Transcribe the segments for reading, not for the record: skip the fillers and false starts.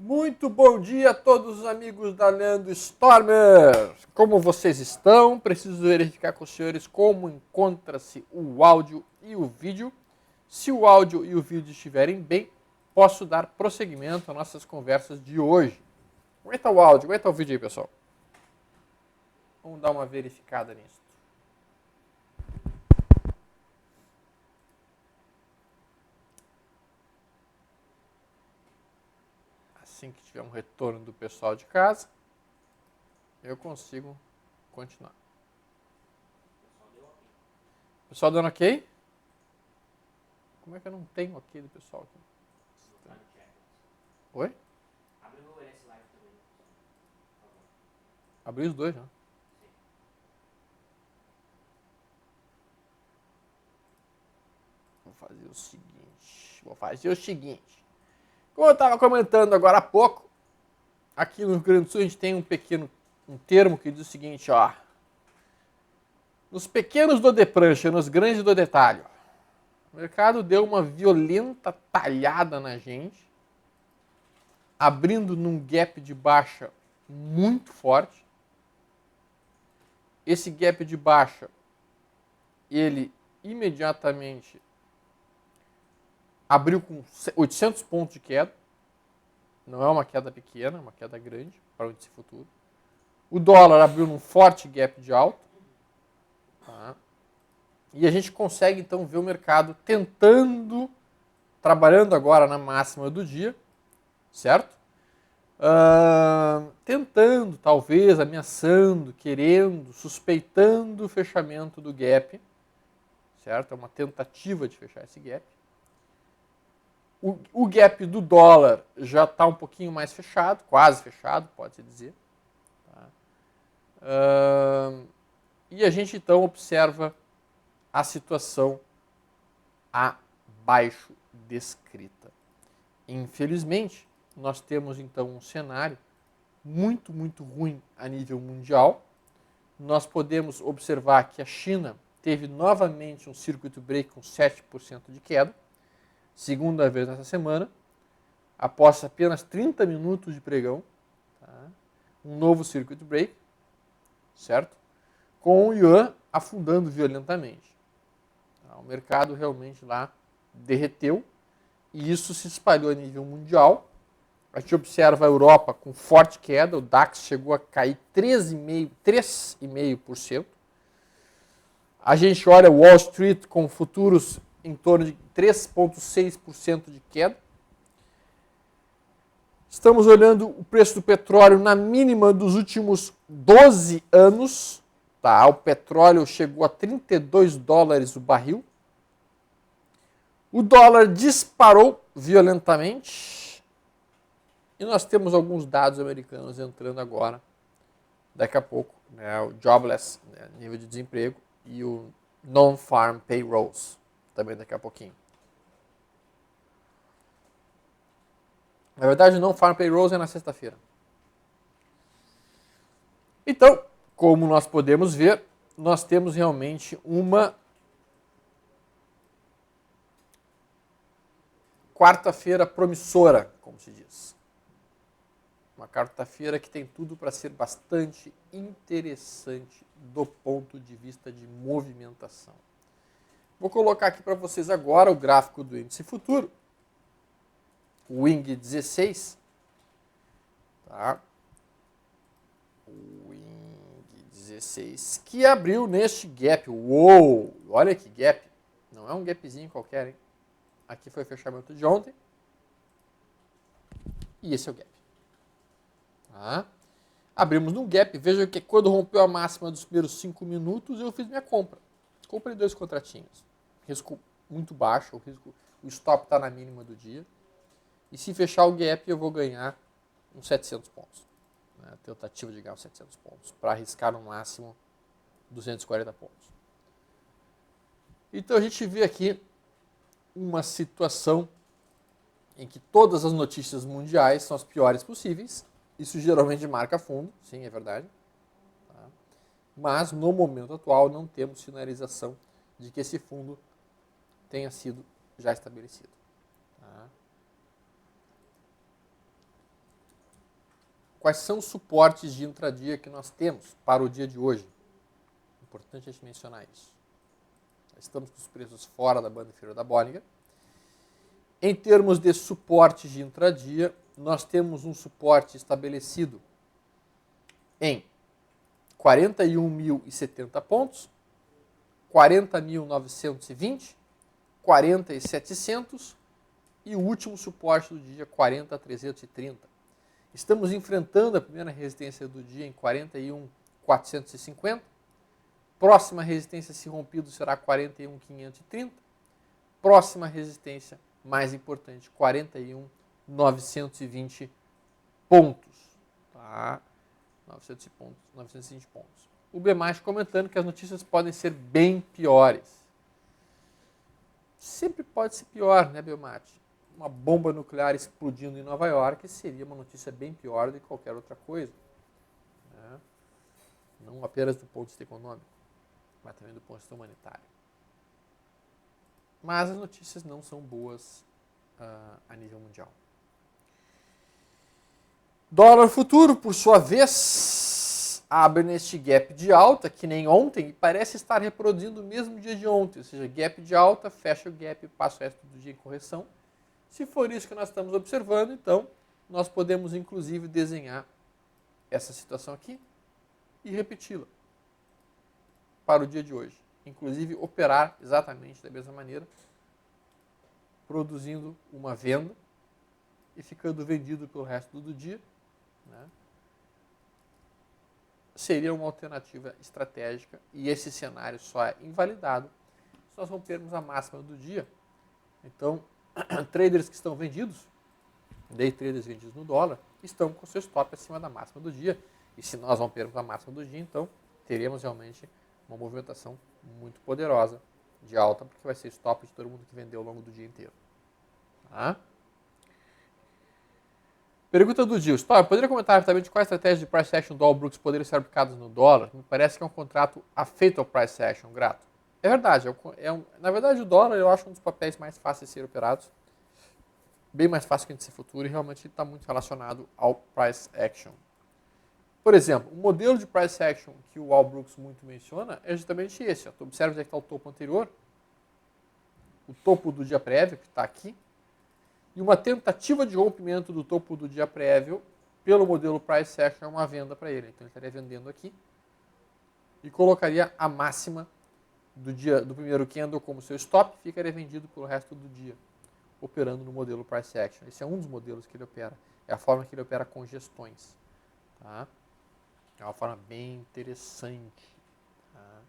Muito bom dia a todos os amigos da Leandro Stormer. Como vocês estão? Preciso verificar com os senhores como encontra-se o áudio e o vídeo. Se o áudio e o vídeo estiverem bem, posso dar prosseguimento às nossas conversas de hoje. Aguenta o áudio, aguenta o vídeo aí, pessoal. Vamos dar uma verificada nisso. Assim que tiver um retorno do pessoal de casa, eu consigo continuar. O pessoal dando ok? Como é que eu não tenho ok do pessoal aqui? Oi? Abre o LS Live também. Abri os dois, né? Vou fazer o seguinte. Como eu estava comentando agora há pouco, aqui no Rio Grande do Sul a gente tem um termo que diz o seguinte, ó. Nos pequenos do de prancha, nos grandes do detalhe. O mercado deu uma violenta talhada na gente, abrindo num gap de baixa muito forte. Esse gap de baixa, ele imediatamente abriu com 800 pontos de queda. Não é uma queda pequena, é uma queda grande para o índice futuro. O dólar abriu num forte gap de alta. Tá? E a gente consegue, então, ver o mercado trabalhando agora na máxima do dia, certo? Tentando, talvez, ameaçando, querendo, suspeitando o fechamento do gap, certo? É uma tentativa de fechar esse gap. O gap do dólar já está um pouquinho mais fechado, quase fechado, pode-se dizer. Tá? E a gente, então, observa a situação abaixo descrita. Infelizmente, nós temos, então, um cenário muito, muito ruim a nível mundial. Nós podemos observar que a China teve novamente um circuit break com 7% de queda, segunda vez nessa semana, após apenas 30 minutos de pregão, tá? Um novo circuit break, certo? Com o yuan afundando violentamente. Tá? O mercado realmente lá derreteu e isso se espalhou a nível mundial. A gente observa a Europa com forte queda, o DAX chegou a cair 3,5%. A gente olha o Wall Street com futuros em torno de 3,6% de queda. Estamos olhando o preço do petróleo na mínima dos últimos 12 anos. Tá? O petróleo chegou a 32 dólares o barril. O dólar disparou violentamente. E nós temos alguns dados americanos entrando agora, daqui a pouco, né? O jobless, né? Nível de desemprego, e o non-farm payrolls, também daqui a pouquinho. Na verdade, o non-farm payrolls é na sexta-feira. Então, como nós podemos ver, nós temos realmente uma quarta-feira promissora, como se diz. Uma quarta-feira que tem tudo para ser bastante interessante do ponto de vista de movimentação. Vou colocar aqui para vocês agora o gráfico do índice futuro, o WING 16. Tá? O WING 16, que abriu neste gap. Uou! Olha que gap. Não é um gapzinho qualquer, hein? Aqui foi o fechamento de ontem. E esse é o gap. Tá? Abrimos num gap. Veja que quando rompeu a máxima dos primeiros 5 minutos, eu fiz minha compra. Comprei 2 contratinhos. Risco muito baixo. O stop está na mínima do dia. E se fechar o gap, eu vou ganhar uns 700 pontos. Né? Tentativa de ganhar uns 700 pontos. Para arriscar no máximo 240 pontos. Então a gente vê aqui uma situação em que todas as notícias mundiais são as piores possíveis. Isso geralmente marca fundo, sim, é verdade. Tá? Mas no momento atual não temos sinalização de que esse fundo tenha sido já estabelecido. Tá? quais são os suportes de intradia que nós temos para o dia de hoje? Importante a gente mencionar isso. Estamos com os preços fora da banda inferior da Bollinger. Em termos de suporte de intradia, nós temos um suporte estabelecido em 41.070 pontos, 40.920, 40.700 e o último suporte do dia, 40.330. Estamos enfrentando a primeira resistência do dia em 41.450. Próxima resistência, se rompido, será 41.530. Próxima resistência, mais importante, 41.920 pontos. Tá? 920 pontos. O B+ comentando que as notícias podem ser bem piores. Sempre pode ser pior, né, Belmate? Uma bomba nuclear explodindo em Nova York seria uma notícia bem pior do que qualquer outra coisa. Né? Não apenas do ponto de vista econômico, mas também do ponto de vista humanitário. Mas as notícias não são boas a nível mundial. Dólar futuro, por sua vez, abre neste gap de alta, que nem ontem, e parece estar reproduzindo o mesmo dia de ontem. Ou seja, gap de alta, fecha o gap, passa o resto do dia em correção. Se for isso que nós estamos observando, então nós podemos inclusive desenhar essa situação aqui e repeti-la para o dia de hoje. Inclusive operar exatamente da mesma maneira, produzindo uma venda e ficando vendido pelo resto do dia. Né? Seria uma alternativa estratégica e esse cenário só é invalidado se nós rompermos a máxima do dia. Então, traders que estão vendidos, day traders vendidos no dólar, estão com seu stop acima da máxima do dia. E se nós rompermos a máxima do dia, então teremos realmente uma movimentação muito poderosa de alta, porque vai ser stop de todo mundo que vendeu ao longo do dia inteiro. Tá? Pergunta do Gil. Poderia comentar rapidamente qual a estratégia de price action do All Brooks poderia ser aplicada no dólar? Me parece que é um contrato afeito ao price action, grato. É verdade. Na verdade, o dólar eu acho um dos papéis mais fáceis de ser operados. Bem mais fácil que o índice futuro e realmente está muito relacionado ao price action. Por exemplo, o modelo de price action que o All Brooks muito menciona é justamente esse. Tu observa onde é que está o topo anterior, o topo do dia prévio, que está aqui, e uma tentativa de rompimento do topo do dia prévio pelo modelo price action é uma venda para ele. Então ele estaria vendendo aqui e colocaria a máxima do primeiro candle como seu stop, ficaria vendido pelo resto do dia, operando no modelo price action. Esse é um dos modelos que ele opera. É a forma que ele opera com gestões. Tá? É uma forma bem interessante. Tá?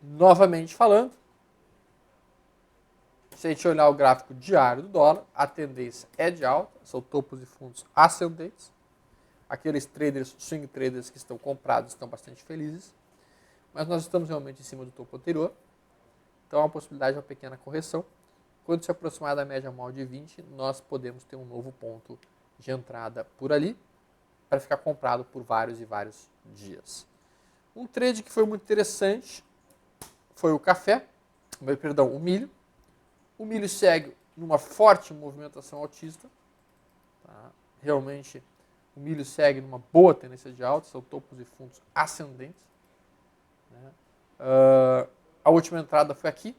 Novamente falando, se a gente olhar o gráfico diário do dólar, a tendência é de alta, são topos e fundos ascendentes. Aqueles traders, swing traders que estão comprados estão bastante felizes, mas nós estamos realmente em cima do topo anterior, então há uma possibilidade de uma pequena correção. Quando se aproximar da média móvel de 20, nós podemos ter um novo ponto de entrada por ali, para ficar comprado por vários e vários dias. Um trade que foi muito interessante foi o o milho. O milho segue numa forte movimentação altista. Tá? Realmente, o milho segue numa boa tendência de alta, são topos e fundos ascendentes. Né? A última entrada foi aqui.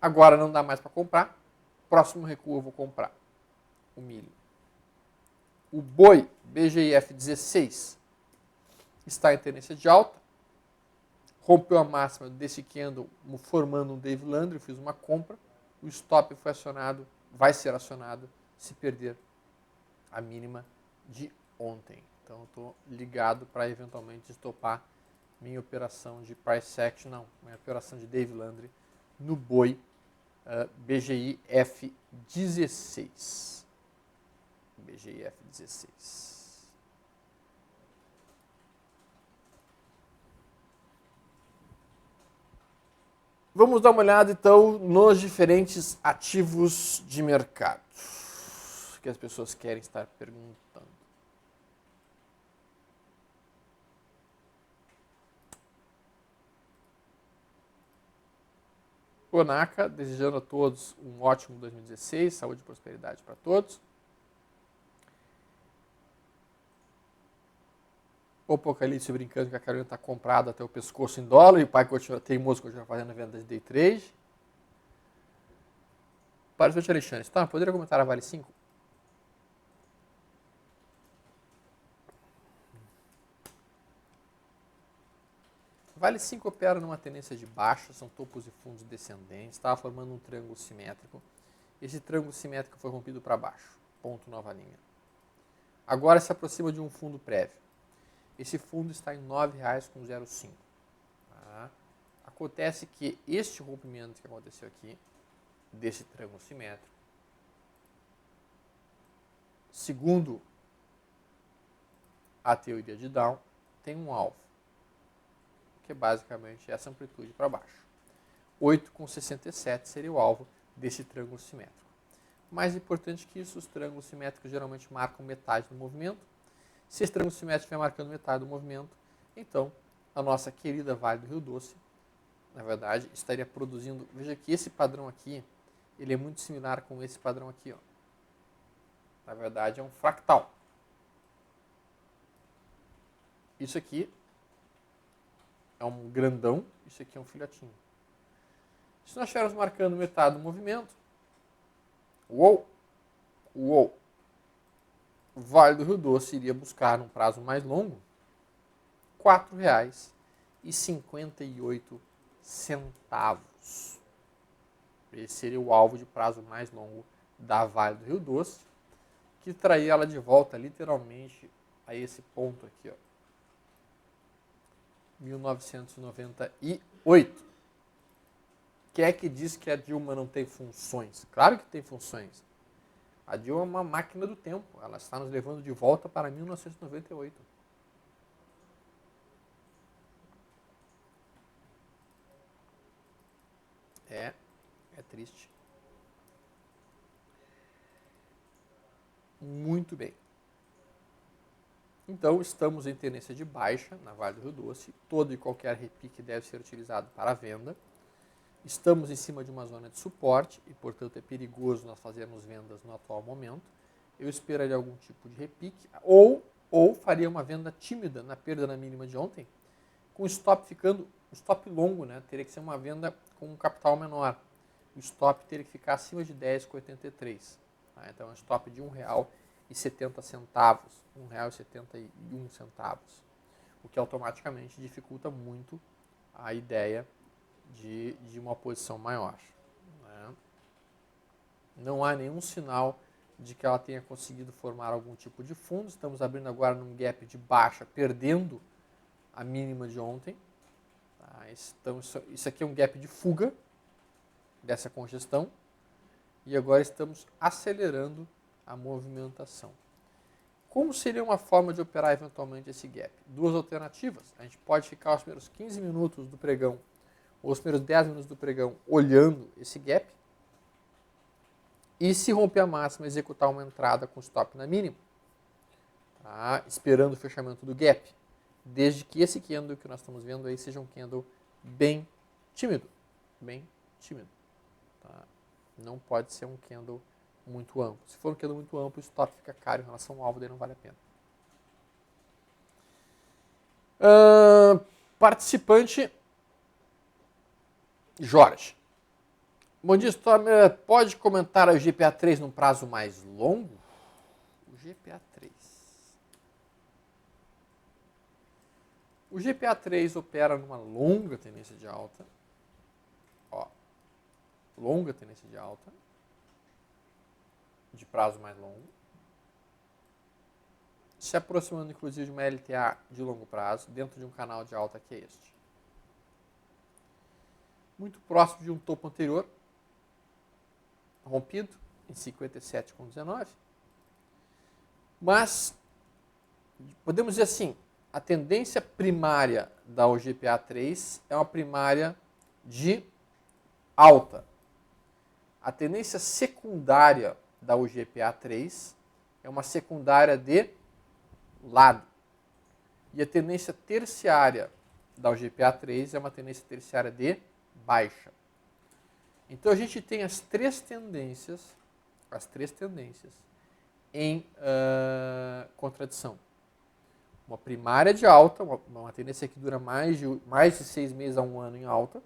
Agora não dá mais para comprar. Próximo recuo eu vou comprar o milho. O boi BGIF 16 está em tendência de alta. Rompeu a máxima desse candle formando um Dave Landry, fiz uma compra. O stop foi acionado, vai ser acionado se perder a mínima de ontem. Então, eu estou ligado para eventualmente estopar minha operação de price action, minha operação de Dave Landry no boi BGI F16. BGI F16. Vamos dar uma olhada, então, nos diferentes ativos de mercado que as pessoas querem estar perguntando. Konaka, desejando a todos um ótimo 2016, saúde e prosperidade para todos. O Apocalipse brincando que a Carolina está comprada até o pescoço em dólar e o pai continua teimoso, continua fazendo venda de day trade. Parece Alexandre, está? Poderia comentar a Vale 5? Vale 5 opera numa tendência de baixa, são topos e fundos descendentes, estava formando um triângulo simétrico. Esse triângulo simétrico foi rompido para baixo, ponto nova linha. Agora se aproxima de um fundo prévio. Esse fundo está em R$ 9,05. Tá? Acontece que este rompimento que aconteceu aqui, desse triângulo simétrico, segundo a teoria de Down, tem um alvo, que é basicamente essa amplitude para baixo. 8,67 seria o alvo desse triângulo simétrico. Mais importante que isso, os triângulos simétricos geralmente marcam metade do movimento. Se esse triângulo simétrico estiver marcando metade do movimento, então a nossa querida Vale do Rio Doce, na verdade, estaria produzindo... Veja que esse padrão aqui, ele é muito similar com esse padrão aqui. Ó. Na verdade, é um fractal. Isso aqui é um grandão, isso aqui é um filhotinho. Se nós estivermos marcando metade do movimento, uou, Vale do Rio Doce iria buscar, num prazo mais longo, R$ 4,58. Esse seria o alvo de prazo mais longo da Vale do Rio Doce, que traria ela de volta, literalmente, a esse ponto aqui, ó, 1998. Quem é que diz que a Dilma não tem funções? Claro que tem funções. A Dilma é uma máquina do tempo. Ela está nos levando de volta para 1998. É triste. Muito bem. Então, estamos em tendência de baixa na Vale do Rio Doce. Todo e qualquer repique deve ser utilizado para a venda. Estamos em cima de uma zona de suporte e, portanto, é perigoso nós fazermos vendas no atual momento. Eu esperaria algum tipo de repique ou faria uma venda tímida na perda na mínima de ontem, com o stop ficando, stop longo, né? Teria que ser uma venda com um capital menor. O stop teria que ficar acima de 10,83. Tá? Então, é um stop de R$ 1,70, R$ 1,71, o que automaticamente dificulta muito a ideia de uma posição maior. Né? Não há nenhum sinal de que ela tenha conseguido formar algum tipo de fundo. Estamos abrindo agora num gap de baixa, perdendo a mínima de ontem. Tá? Então, isso aqui é um gap de fuga dessa congestão. E agora estamos acelerando a movimentação. Como seria uma forma de operar eventualmente esse gap? Duas alternativas. A gente pode ficar os primeiros 15 minutos do pregão, ou os primeiros 10 minutos do pregão, olhando esse gap. E se romper a máxima, executar uma entrada com stop na mínima. Tá? Esperando o fechamento do gap. Desde que esse candle que nós estamos vendo aí seja um candle bem tímido. Bem tímido. Tá? Não pode ser um candle muito amplo. Se for um candle muito amplo, o stop fica caro em relação ao alvo, daí não vale a pena. Participante Jorge. Bom dia, Stormer. Pode comentar a GPA3 num prazo mais longo? O GPA3. O GPA3 opera numa longa tendência de alta. Ó, longa tendência de alta. De prazo mais longo. Se aproximando, inclusive, de uma LTA de longo prazo, dentro de um canal de alta que é este. Muito próximo de um topo anterior, rompido em 57,19. Mas, podemos dizer assim, a tendência primária da OGPA3 é uma primária de alta. A tendência secundária da UGPA3 é uma secundária de lado. E a tendência terciária da UGPA3 é uma tendência terciária de baixa. Então a gente tem as três tendências em contradição. Uma primária de alta, uma tendência que dura mais de 6 meses a 1 ano em alta.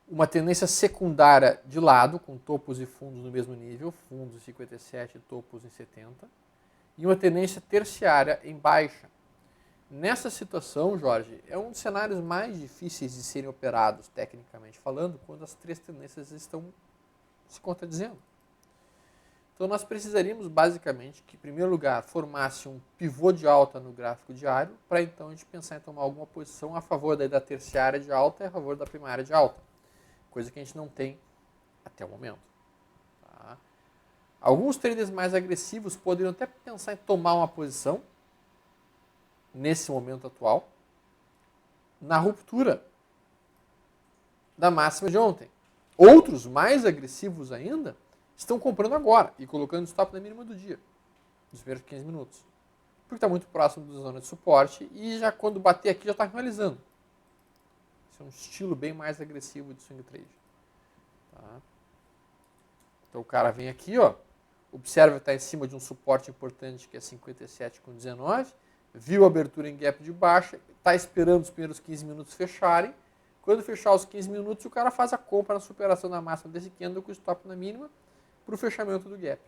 Uma tendência secundária de lado, com topos e fundos no mesmo nível, fundos em 57 e topos em 70. E uma tendência terciária em baixa. Nessa situação, Jorge, é um dos cenários mais difíceis de serem operados, tecnicamente falando, quando as três tendências estão se contradizendo. Então nós precisaríamos basicamente que, em primeiro lugar, formasse um pivô de alta no gráfico diário, para então a gente pensar em tomar alguma posição a favor da terciária de alta e a favor da primária de alta. Coisa que a gente não tem até o momento. Tá? Alguns traders mais agressivos poderiam até pensar em tomar uma posição, nesse momento atual, na ruptura da máxima de ontem. Outros, mais agressivos ainda, estão comprando agora e colocando stop na mínima do dia, nos primeiros 15 minutos. Porque está muito próximo da zona de suporte e já quando bater aqui já está finalizando. Esse é um estilo bem mais agressivo de swing trade. Tá? Então o cara vem aqui, ó, observa que está em cima de um suporte importante que é 57,19, viu a abertura em gap de baixa, está esperando os primeiros 15 minutos fecharem. Quando fechar os 15 minutos, o cara faz a compra na superação da máxima desse candle com o stop na mínima para o fechamento do gap.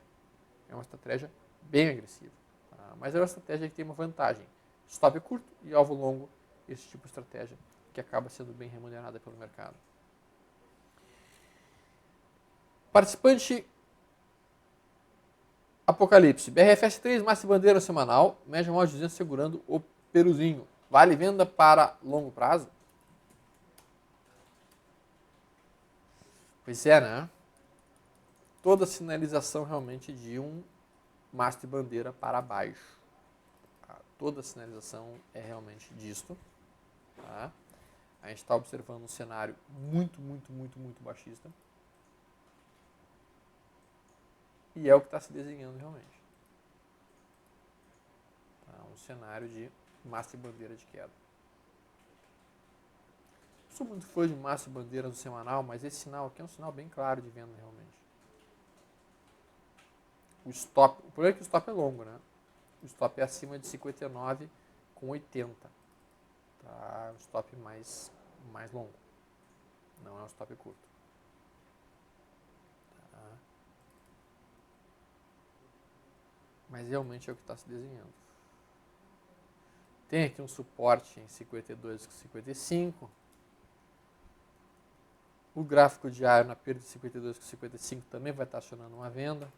É uma estratégia bem agressiva. Tá? Mas é uma estratégia que tem uma vantagem. Stop curto e alvo longo, esse tipo de estratégia que acaba sendo bem remunerada pelo mercado. Participante Apocalipse. BRFS 3, massa e bandeira semanal, média móvel de 200 segurando o peruzinho. Vale venda para longo prazo? Pois é, né? Toda sinalização realmente de um mastro e bandeira para baixo. Tá? Toda sinalização é realmente disto. Tá? A gente está observando um cenário muito baixista. E é o que está se desenhando realmente. Tá? Um cenário de mastro e bandeira de queda. Eu sou muito fã de mastro e bandeira no semanal, mas esse sinal aqui é um sinal bem claro de venda realmente. O problema é que o stop é longo, né? O stop é acima de 59,80. Tá? Um stop mais longo. Não é um stop curto. Tá? Mas realmente é o que está se desenhando. Tem aqui um suporte em 52,55. O gráfico diário na perda de 52,55 também vai estar acionando uma venda.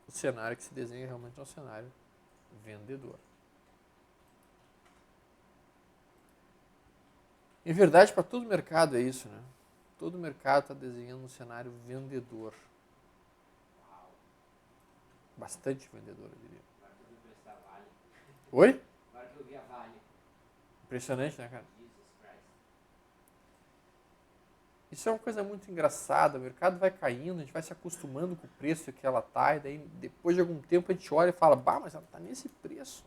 O cenário que se desenha realmente é um cenário vendedor. Em verdade, para todo mercado é isso, né? Todo mercado está desenhando um cenário vendedor. Bastante vendedor, eu diria. Agora que eu vi o preço da Vale. Oi? Agora que eu vi a Vale. Impressionante, né, cara? Jesus Christ. Isso é uma coisa muito engraçada. O mercado vai caindo, a gente vai se acostumando com o preço que ela está, e daí depois de algum tempo a gente olha e fala, bah, mas ela está nesse preço.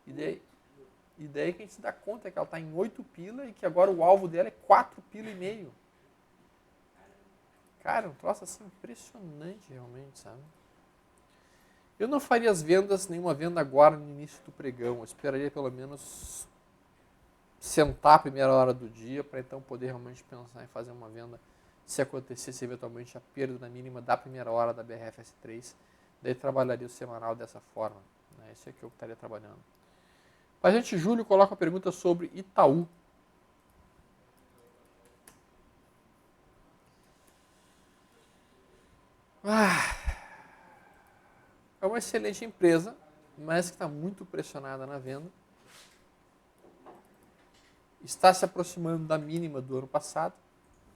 E daí que a gente se dá conta que ela está em 8 pila e que agora o alvo dela é 4 pila e meio. Cara, um troço assim impressionante realmente, sabe? Eu não faria nenhuma venda agora no início do pregão. Eu esperaria pelo menos sentar a primeira hora do dia para então poder realmente pensar em fazer uma venda se acontecesse eventualmente a perda na mínima da primeira hora da BRFS 3. Daí trabalharia o semanal dessa forma. Né? Isso é que eu estaria trabalhando. A gente, Júlio, coloca uma pergunta sobre Itaú. É uma excelente empresa, mas que está muito pressionada na venda. Está se aproximando da mínima do ano passado.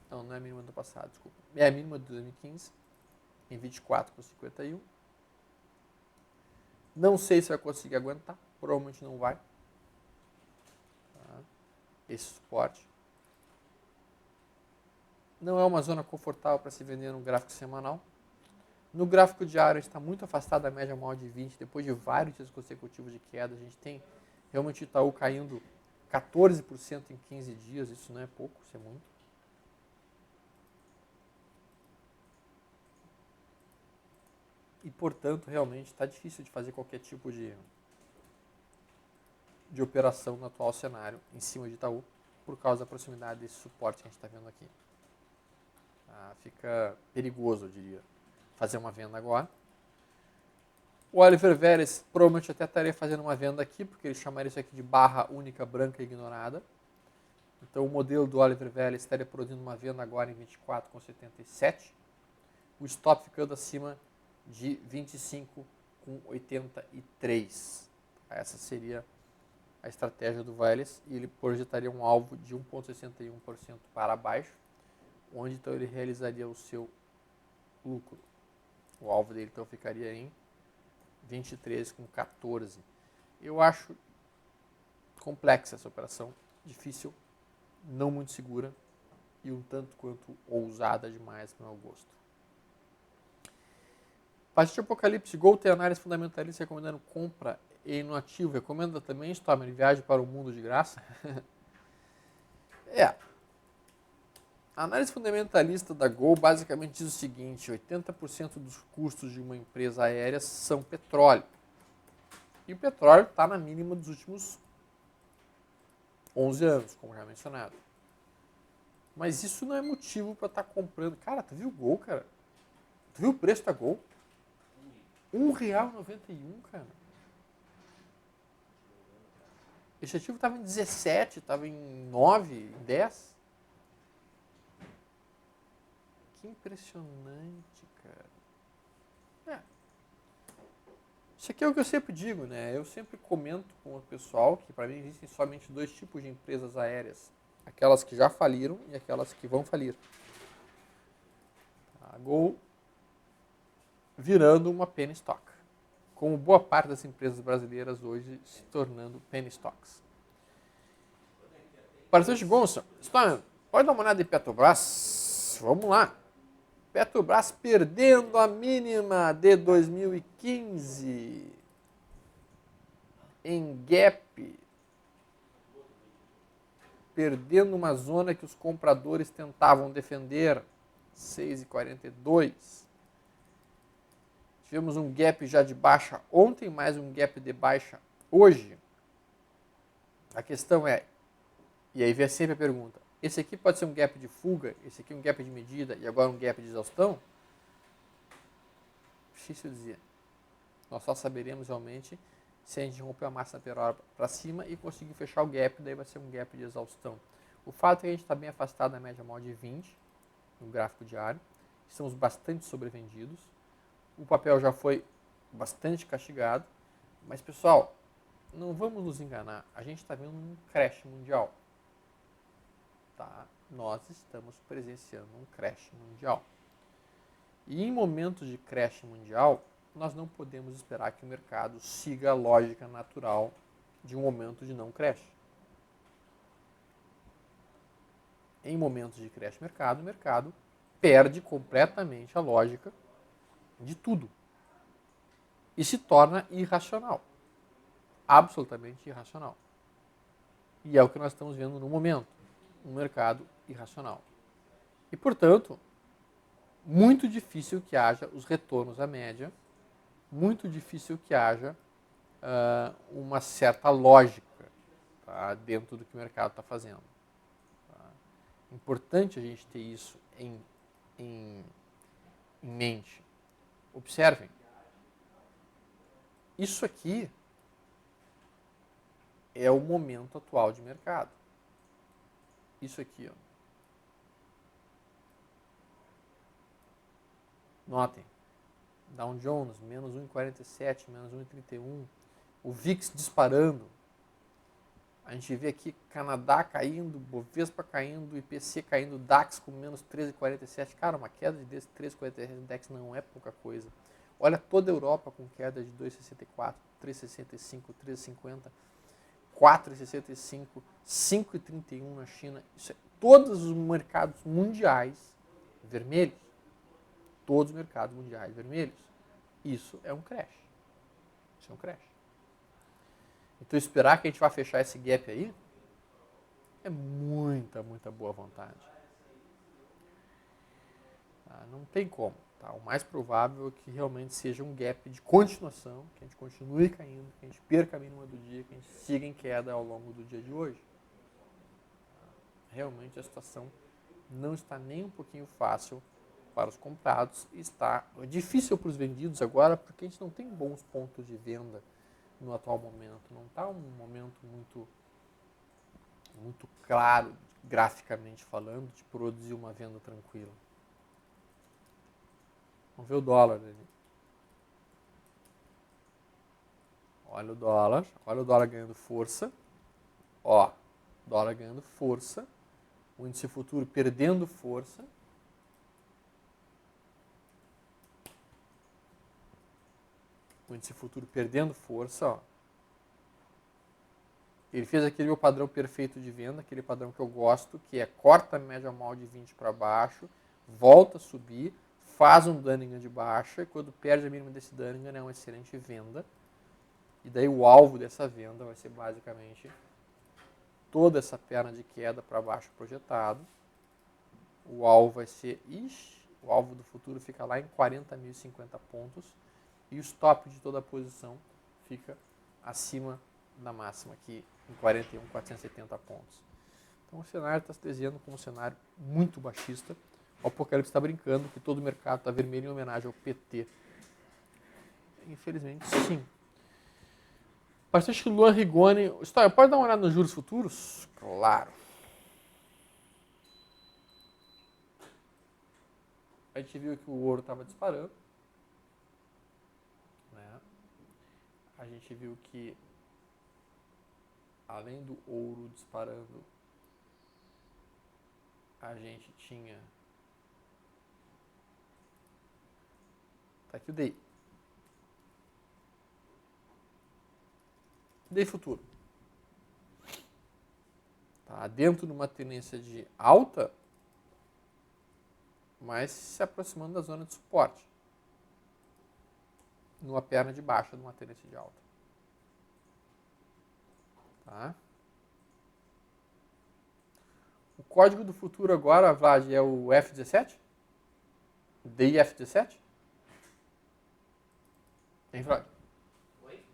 Não é a mínima do ano passado, desculpa. É a mínima de 2015, em 24,51. Não sei se vai conseguir aguentar, provavelmente não vai. Tá? Esse suporte. Não é uma zona confortável para se vender no gráfico semanal. No gráfico diário, a gente está muito afastado da média móvel de 20, depois de vários dias consecutivos de queda. A gente tem realmente Itaú caindo 14% em 15 dias, isso não é pouco, isso é muito. E, portanto, realmente está difícil de fazer qualquer tipo de operação no atual cenário em cima de Itaú, por causa da proximidade desse suporte que a gente está vendo aqui. Fica perigoso, eu diria, fazer uma venda agora. O Oliver Vélez provavelmente até estaria fazendo uma venda aqui, porque ele chamaria isso aqui de barra única branca ignorada. Então o modelo do Oliver Vélez estaria produzindo uma venda agora em 24,77. O stop ficando acima de 25,83. Essa seria a estratégia do Vélez, e ele projetaria um alvo de 1,61% para baixo, onde então ele realizaria o seu lucro. O alvo dele então ficaria em 23,14. Eu acho complexa essa operação, difícil, não muito segura e um tanto quanto ousada demais para o meu gosto. Partida Apocalipse Gold tem análise fundamentalista recomendando compra no ativo. Recomenda também, Stormer, viagem para o mundo de graça? A análise fundamentalista da Gol basicamente diz o seguinte: 80% dos custos de uma empresa aérea são petróleo. E o petróleo está na mínima dos últimos 11 anos, como já mencionado. Mas isso não é motivo para estar comprando. Cara, tu viu o Gol, cara? Tu viu o preço da Gol? R$1,91, cara. Esse ativo estava em 17, estava em 9, em 10. Que impressionante, cara. Isso aqui é o que eu sempre digo, né? Eu sempre comento com o pessoal que para mim existem somente dois tipos de empresas aéreas. Aquelas que já faliram e aquelas que vão falir. A Gol virando uma penny stock, como boa parte das empresas brasileiras hoje se tornando penny stocks. Parceiro de Gonça, pode dar uma olhada em Petrobras? Vamos lá. Petrobras perdendo a mínima de 2015 em gap, perdendo uma zona que os compradores tentavam defender, 6,42. Tivemos um gap já de baixa ontem, mais um gap de baixa hoje. A questão é, e aí vem sempre a pergunta, esse aqui pode ser um gap de fuga, esse aqui um gap de medida e agora um gap de exaustão? Difícil dizer. Nós só saberemos realmente se a gente romper a máxima anterior para cima e conseguir fechar o gap, daí vai ser um gap de exaustão. O fato é que a gente está bem afastado da média móvel de 20 no gráfico diário, estamos bastante sobrevendidos. O papel já foi bastante castigado, mas pessoal, não vamos nos enganar, a gente está vendo um crash mundial. Tá? Nós estamos presenciando um crash mundial. E em momentos de crash mundial, nós não podemos esperar que o mercado siga a lógica natural de um momento de não crash. Em momentos de crash mercado, o mercado perde completamente a lógica de tudo e se torna irracional, absolutamente irracional. E é o que nós estamos vendo no momento, um mercado irracional. E, portanto, muito difícil que haja os retornos à média, muito difícil que haja uma certa lógica, tá, dentro do que o mercado está fazendo. Tá? Importante a gente ter isso em mente. Observem, isso aqui é o momento atual de mercado. Isso aqui, ó. Notem, Dow Jones, menos 1,47, menos 1,31, o VIX disparando. A gente vê aqui Canadá caindo, Bovespa caindo, IPC caindo, DAX com menos 13,47. Cara, uma queda de 13,47 no DAX não é pouca coisa. Olha toda a Europa com queda de 2,64, 3,65, 3,50, 4,65, 5,31 na China. Isso é, todos os mercados mundiais vermelhos. Todos os mercados mundiais vermelhos. Isso é um crash. Isso é um crash. Então esperar que a gente vai fechar esse gap aí, é muita, muita boa vontade. Tá? Não tem como. Tá? O mais provável é que realmente seja um gap de continuação, que a gente continue caindo, que a gente perca a mínima do dia, que a gente siga em queda ao longo do dia de hoje. Realmente a situação não está nem um pouquinho fácil para os comprados e está difícil para os vendidos agora, porque a gente não tem bons pontos de venda no atual momento. Não está um momento muito claro, graficamente falando, de produzir uma venda tranquila. Vamos ver o dólar. Olha o dólar ganhando força. Ó, dólar ganhando força. O índice futuro perdendo força. O índice futuro perdendo força, ó. Ele fez aquele meu padrão perfeito de venda, aquele padrão que eu gosto, que é corta a média móvel de 20 para baixo, volta a subir, faz um Dunningham de baixa, e quando perde a mínima desse Dunningham é uma excelente venda. E daí o alvo dessa venda vai ser basicamente toda essa perna de queda para baixo projetado. O alvo vai ser, o alvo do futuro fica lá em 40.050 pontos e o stop de toda a posição fica acima da máxima aqui em 41.470 pontos. Então o cenário está se desenhando como um cenário muito baixista. O Apocalipse está brincando que todo o mercado está vermelho em homenagem ao PT. Infelizmente, sim. Bastante Luan Rigoni. História, pode dar uma olhada nos juros futuros? Claro. A gente viu que o ouro estava disparando. Né? A gente viu que, além do ouro disparando, a gente tinha... Tá aqui o DI. DI futuro. Tá dentro de uma tendência de alta, mas se aproximando da zona de suporte. Numa perna de baixa de uma tendência de alta. Tá? O código do futuro agora, Vlad, é o F17? DIF17? Hein, Vlad? Oi?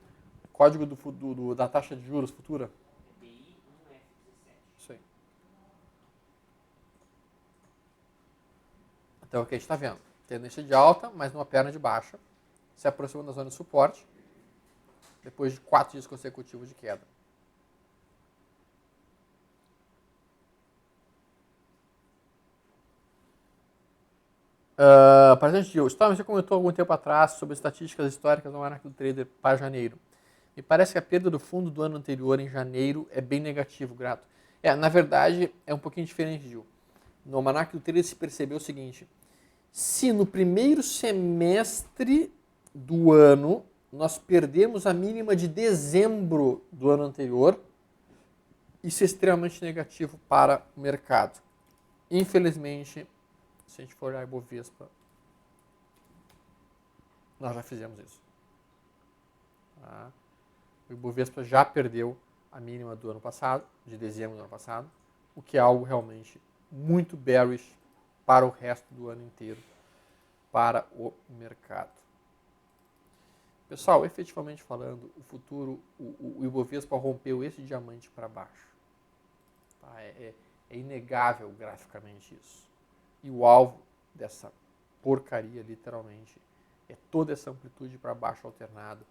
Código da taxa de juros futura? É DI1F17. Isso aí. Então é o que a gente está vendo. Tendência de alta, mas numa perna de baixa. Se aproximando da zona de suporte. Depois de 4 dias consecutivos de queda. Presidente Gil, você comentou algum tempo atrás sobre estatísticas históricas do Almanac do Trader para janeiro. Me parece que a perda do fundo do ano anterior em janeiro é bem negativo, Grato. Na verdade, é um pouquinho diferente, Gil. No Almanac do Trader se percebeu o seguinte: se no primeiro semestre do ano nós perdemos a mínima de dezembro do ano anterior, isso é extremamente negativo para o mercado. Infelizmente, se a gente for olhar a Ibovespa, nós já fizemos isso. Tá? O Ibovespa já perdeu a mínima do ano passado, de dezembro do ano passado, o que é algo realmente muito bearish para o resto do ano inteiro, para o mercado. Pessoal, efetivamente falando, o futuro, o Ibovespa rompeu esse diamante para baixo. Tá? É inegável graficamente isso. E o alvo dessa porcaria, literalmente, é toda essa amplitude para baixo alternado.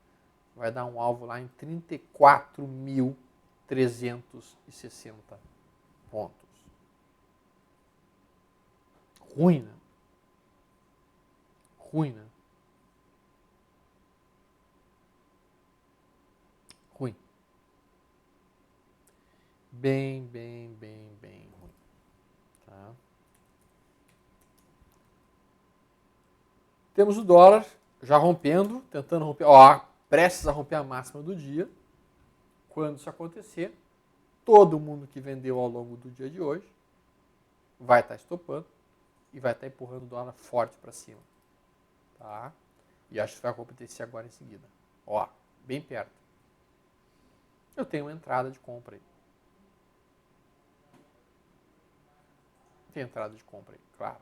Vai dar um alvo lá em 34.360 pontos. Ruim, né? Ruim, né? Ruim. Bem ruim. Tá? Temos o dólar já rompendo, tentando romper, prestes a romper a máxima do dia. Quando isso acontecer, todo mundo que vendeu ao longo do dia de hoje vai estar estopando e vai estar empurrando o dólar forte para cima. Tá? E acho que vai acontecer agora em seguida. Bem perto. Eu tenho uma entrada de compra aí. Tem entrada de compra aí, claro.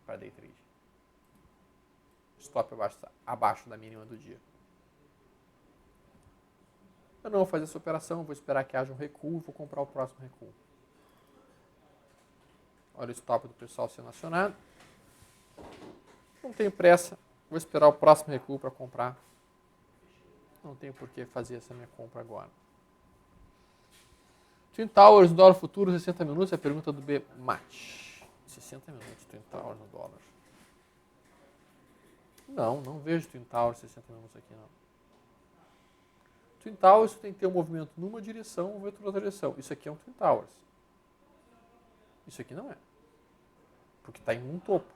Para day trade. Stop abaixo da mínima do dia. Eu não vou fazer essa operação, vou esperar que haja um recuo e vou comprar o próximo recuo. Olha o stop do pessoal sendo acionado. Não tenho pressa, vou esperar o próximo recuo para comprar. Não tenho por que fazer essa minha compra agora. Twin Towers no dólar futuro, 60 minutos, é a pergunta do B-Match. 60 minutos, Twin Towers no dólar. Não vejo Twin Towers 60 minutos aqui, não. Twin Towers tem que ter um movimento numa direção, um movimento noutra direção. Isso aqui é um Twin Towers. Isso aqui não é. Porque está em um topo.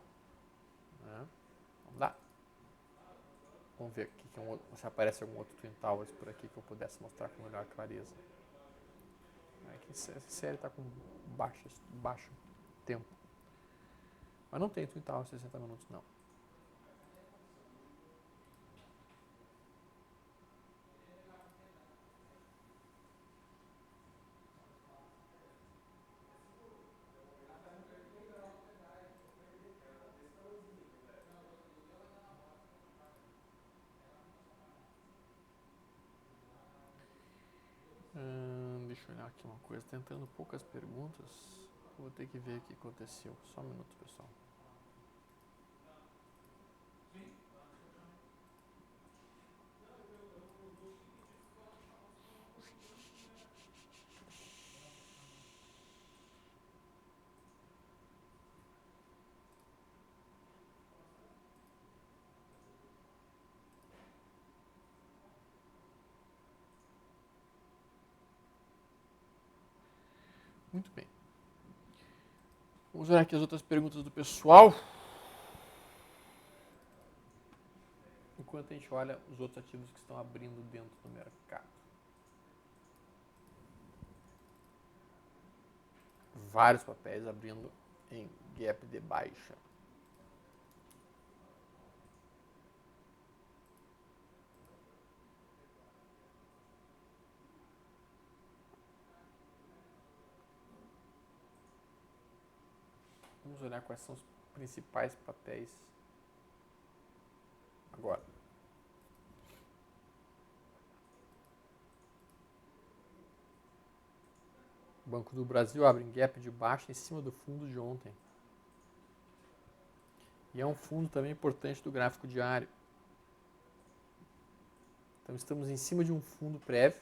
Né? Não dá. Vamos ver aqui se aparece algum outro Twin Towers por aqui que eu pudesse mostrar com melhor clareza. Essa série está com baixo tempo. Mas não tem Twin Towers 60 minutos, não. Deixa eu olhar aqui uma coisa. Tentando poucas perguntas. Vou ter que ver o que aconteceu. Só um minuto, pessoal. Muito bem. Vamos olhar aqui as outras perguntas do pessoal. Enquanto a gente olha os outros ativos que estão abrindo dentro do mercado. Vários papéis abrindo em gap de baixa. Vamos olhar quais são os principais papéis agora. O Banco do Brasil abre em gap de baixa em cima do fundo de ontem. E é um fundo também importante do gráfico diário. Então estamos em cima de um fundo prévio.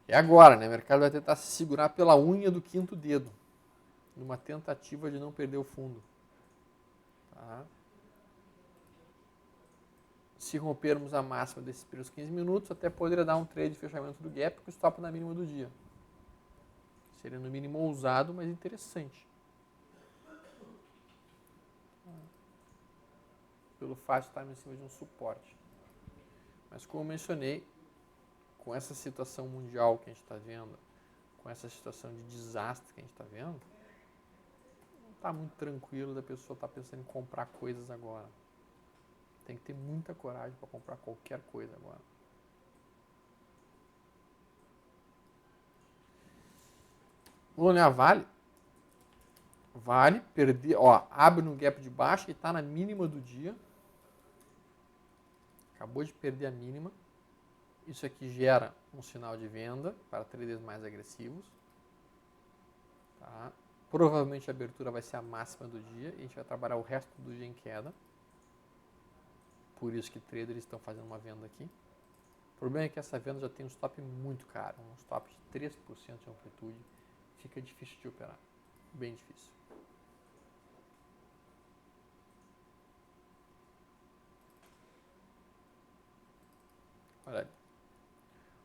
É agora, né? O mercado vai tentar se segurar pela unha do quinto dedo, numa tentativa de não perder o fundo. Tá? Se rompermos a máxima desses primeiros 15 minutos, até poderia dar um trade de fechamento do gap com stop na mínima do dia. Seria no mínimo ousado, mas interessante. Pelo fato de estarmos em cima de um suporte. Mas como eu mencionei, com essa situação mundial que a gente está vendo, com essa situação de desastre que a gente está vendo, não está muito tranquilo da pessoa estar pensando em comprar coisas agora. Tem que ter muita coragem para comprar qualquer coisa agora. Vamos olhar a Vale. Vale, perder, abre no gap de baixo e está na mínima do dia. Acabou de perder a mínima. Isso aqui gera um sinal de venda para traders mais agressivos. Tá? Provavelmente a abertura vai ser a máxima do dia e a gente vai trabalhar o resto do dia em queda. Por isso que traders estão fazendo uma venda aqui. O problema é que essa venda já tem um stop muito caro, um stop de 3% de amplitude. Fica difícil de operar, bem difícil. Olha ali.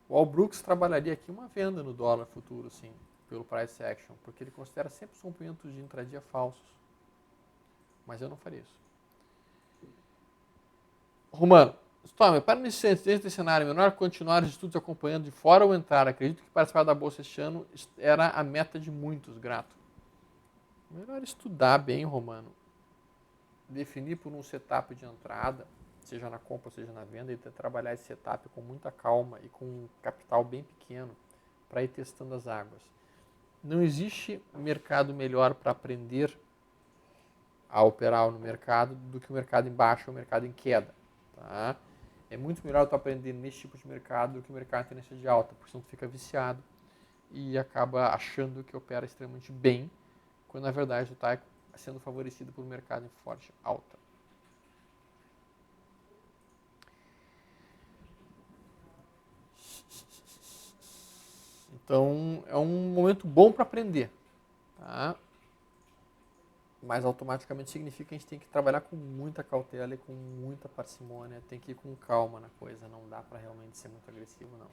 O All Brooks trabalharia aqui uma venda no dólar futuro, sim, pelo price action, porque ele considera sempre os rompimentos de intradia falsos. Mas eu não faria isso. Romano, Stormer, para iniciantes desse cenário menor, continuar os estudos acompanhando de fora ou entrar? Acredito que participar da Bolsa este ano era a meta de muitos, grato. Melhor estudar bem, Romano. Definir por um setup de entrada, seja na compra, seja na venda, e trabalhar esse setup com muita calma e com um capital bem pequeno para ir testando as águas. Não existe mercado melhor para aprender a operar no mercado do que o mercado em baixa ou o mercado em queda. Tá? É muito melhor tu aprender nesse tipo de mercado do que o mercado em tendência de alta, porque senão tu fica viciado e acaba achando que opera extremamente bem, quando na verdade tu está sendo favorecido por um mercado em forte alta. Então é um momento bom para aprender, tá? Mas automaticamente significa que a gente tem que trabalhar com muita cautela e com muita parcimônia, tem que ir com calma na coisa, não dá para realmente ser muito agressivo, não.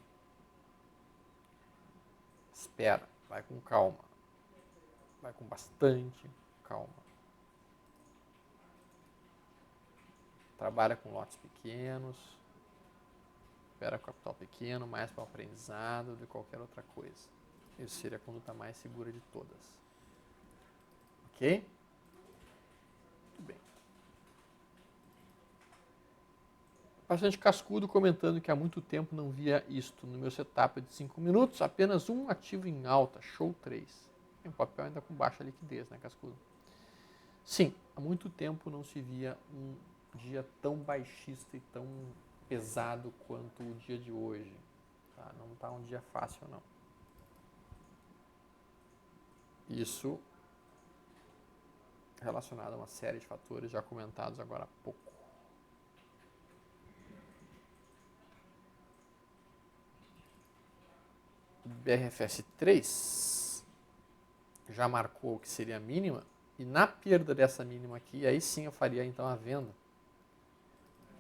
Espera, vai com calma, vai com bastante calma. Trabalha com lotes pequenos, espera com capital pequeno, mais para o aprendizado do que qualquer outra coisa. Isso seria a conduta mais segura de todas. Ok? Muito bem. Bastante cascudo comentando que há muito tempo não via isto. No meu setup de 5 minutos, apenas um ativo em alta, show 3. Tem um papel ainda com baixa liquidez, né, cascudo? Sim, há muito tempo não se via um dia tão baixista e tão pesado quanto o dia de hoje. Tá? Não está um dia fácil, não. Isso relacionado a uma série de fatores já comentados agora há pouco. BRFS 3 já marcou o que seria a mínima, e na perda dessa mínima aqui, aí sim eu faria então a venda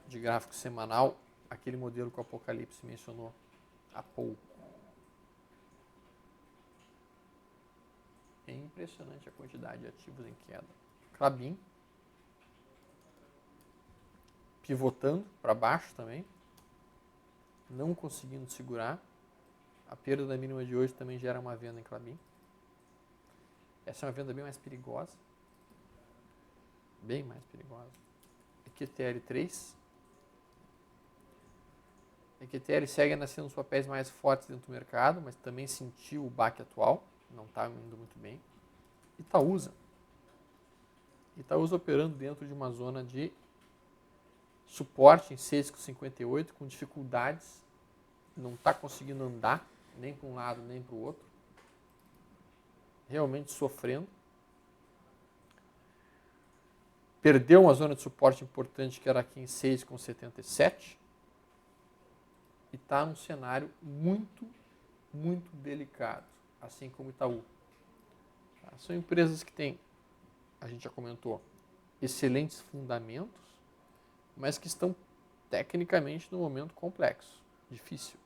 de gráfico semanal, aquele modelo que o Apocalipse mencionou há pouco. É impressionante a quantidade de ativos em queda. Klabin pivotando para baixo também, não conseguindo segurar. A perda da mínima de hoje também gera uma venda em Klabin. Essa é uma venda bem mais perigosa. Bem mais perigosa. EQTL3. EQTL segue ainda sendo os papéis mais fortes dentro do mercado, mas também sentiu o baque atual. Não está indo muito bem. Itaúsa. Itaúsa operando dentro de uma zona de suporte em 6,58, com dificuldades. Não está conseguindo andar nem para um lado nem para o outro, realmente sofrendo. Perdeu uma zona de suporte importante que era aqui em 6,77 e está num cenário muito, muito delicado, assim como Itaú. São empresas que têm, a gente já comentou, excelentes fundamentos, mas que estão tecnicamente num momento complexo, difícil.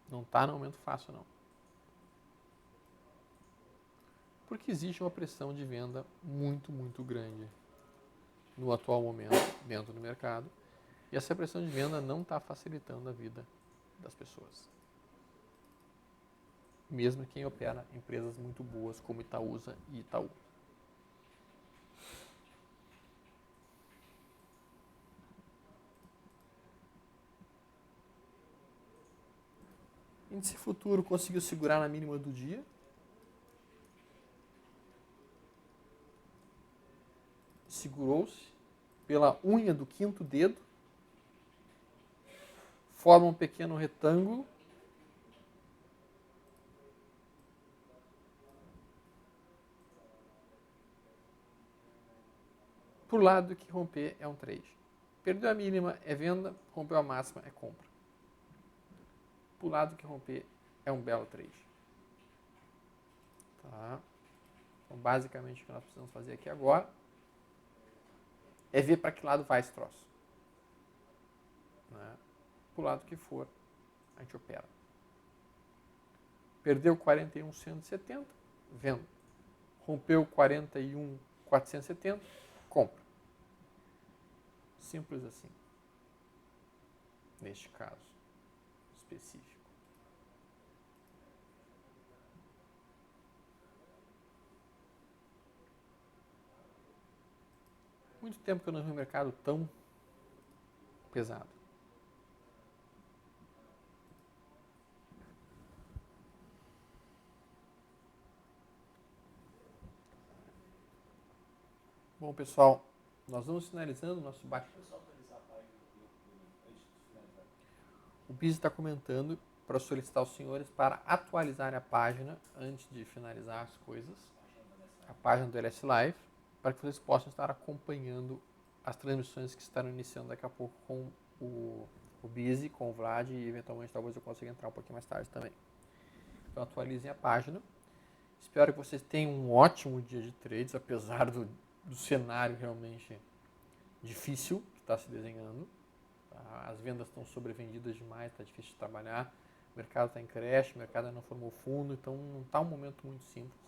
Não está num momento fácil, não. Porque existe uma pressão de venda muito, muito grande no atual momento dentro do mercado. E essa pressão de venda não está facilitando a vida das pessoas. Mesmo quem opera empresas muito boas como Itaúsa e Itaú. Índice futuro conseguiu segurar na mínima do dia. Segurou-se pela unha do quinto dedo. Forma um pequeno retângulo. Por lado que romper é um trade. Perdeu a mínima é venda, rompeu a máxima é compra. Por lado que romper é um belo trade. Tá? Então, basicamente, o que nós precisamos fazer aqui agora é ver para que lado vai esse troço. Né? Pro lado que for, a gente opera. Perdeu 41,170, venda. Rompeu 41,470, compra. Simples assim. Neste caso específico. Muito tempo que eu não vi um mercado tão pesado. Bom, pessoal, nós vamos finalizando o nosso bate-papo. O Biz está comentando para solicitar os senhores para atualizarem a página antes de finalizar as coisas, a página do LS Live, para que vocês possam estar acompanhando as transmissões que estarão iniciando daqui a pouco com o Biz, com o Vlad e eventualmente talvez eu consiga entrar um pouquinho mais tarde também. Então atualizem a página. Espero que vocês tenham um ótimo dia de trades, apesar do cenário realmente difícil que está se desenhando. As vendas estão sobrevendidas demais, está difícil de trabalhar, o mercado está em creche, o mercado ainda não formou fundo, então não está um momento muito simples.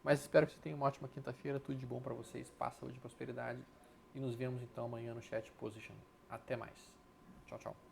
Mas espero que vocês tenham uma ótima quinta-feira, tudo de bom para vocês, paz, saúde e prosperidade. E nos vemos então amanhã no Chat Position. Até mais. Tchau, tchau.